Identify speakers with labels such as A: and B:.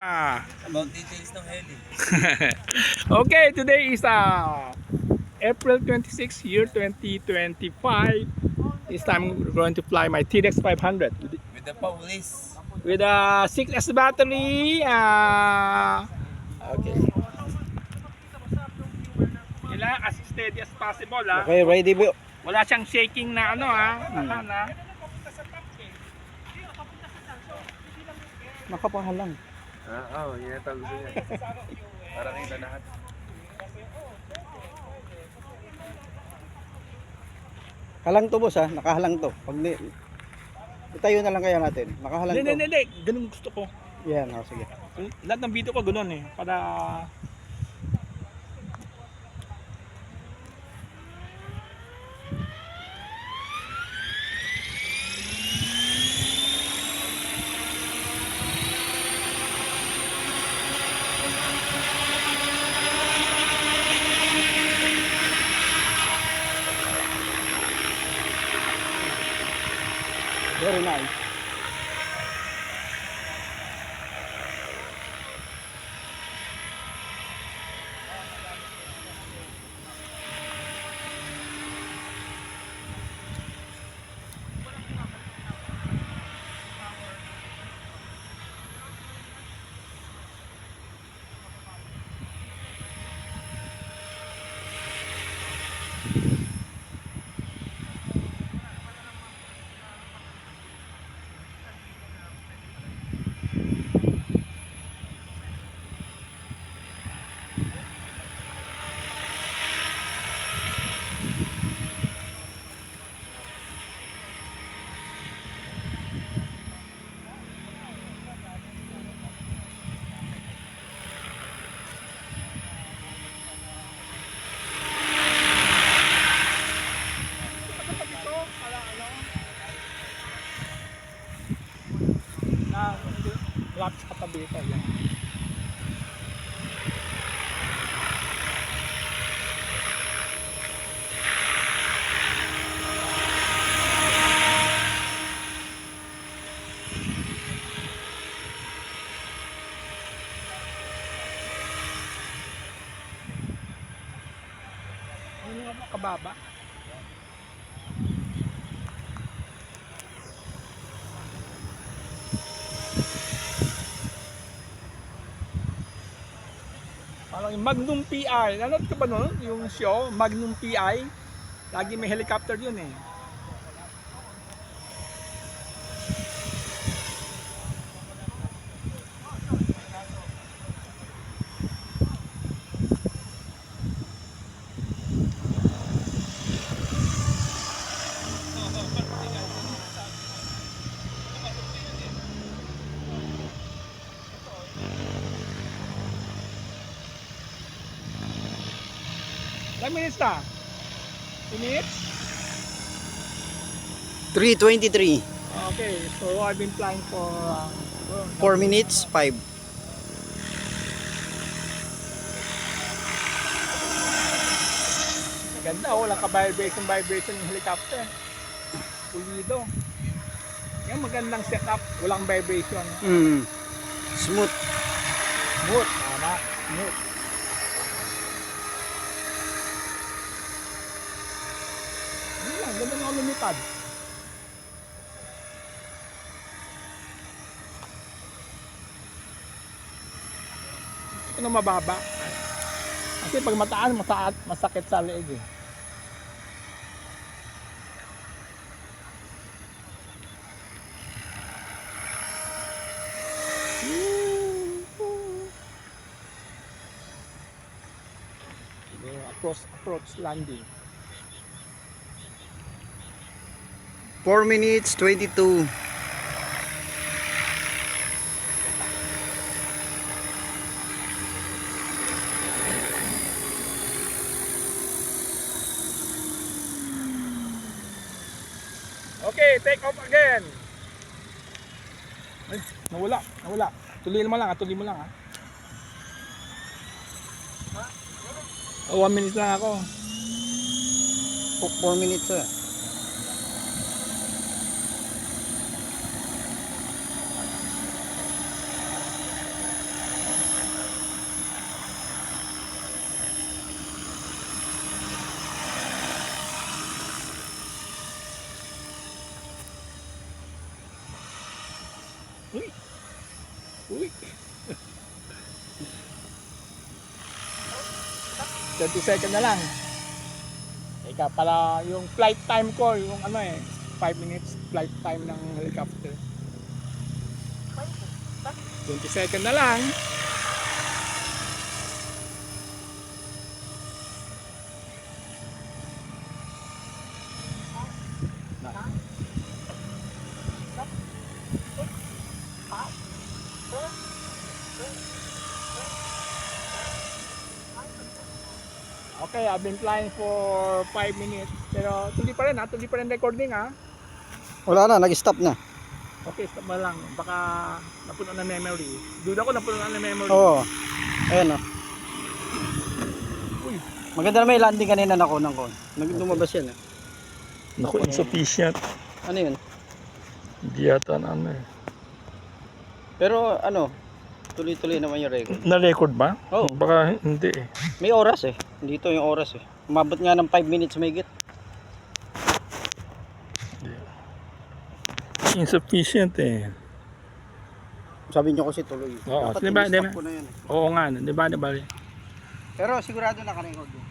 A: About details ng heli.
B: Okay, today is April 26, year 2025. This time we're going to fly my TDX 500
A: With the police.
B: with a 6S battery. Okay. Kailangan as steady as possible, ha?
C: Okay, ready bro.
B: Wala siyang shaking na ano, ha? Tahan, ha?
C: Nakapahalang.
A: Oo, yun ito gusto niya. Para kita lahat.
C: Halang to boss ha, nakahalang to. Pag itayo na lang kaya natin. Nakahalang to.
B: Hindi. Ganun gusto ko.
C: Yan, sige.
B: Lahat ng video ko ganun eh. Para
C: Very nice. wrap sa katabi ito. Yan. Ano nga po kababa? Parang yung Magnum PI. Nanood ka ba nun? Yung show, Magnum PI. Lagi may helicopter yun eh. Ilang minutes na? 2 minutes? 3:23.
B: Okay, so I've been flying for
C: 4 minutes, 5.
B: Ganda, walang ka-vibration yung helicopter. Pulido. Yan magandang setup, walang vibration.
C: Smooth.
B: Smooth, tama, smooth. Yun lang, ganda nga lumipad. Ito na mababa. Kasi pag mataas, masakit sa leeg eh. Approach landing.
C: 4 minutes, 22.
B: Okay, take off again. Ay, nawala. Tuloy mo lang ha. Oh, 1 minute lang ako.
C: 4 minutes ah.
B: uwi. 30 seconds na lang. Ika pala yung flight time ko, yung ano eh, 5 minutes flight time ng helicopter. 20 seconds na lang. Okay, I've been flying for 5 minutes. Pero tuloy pa rin ha, tuloy pa rin recording ha.
D: Wala na, nag-stop na.
B: Okay, stop mo lang. Baka napuno na memory. Duda ko napuno na memory.
D: Oo. Ayan o.
B: Uy.
D: Maganda na may landing kanina nakunan ko. Lumabas yan eh.
C: Naku, insufficient.
D: Ano yun?
C: Hindi yata na ano eh.
D: Pero ano, tuloy-tuloy naman yung record.
C: Na-record ba?
D: Oo.
C: Baka hindi eh.
D: May oras eh. Dito yung oras eh. Umabot nga ng 5 minutes may git.
C: Insufficient eh.
D: Sabi nyo kasi tuloy.
B: Oo,
D: Dapat
B: diba,
D: i-stop
B: diba?
D: ko na yun eh.
B: Oo nga, di ba?
D: Pero sigurado naka-record yun.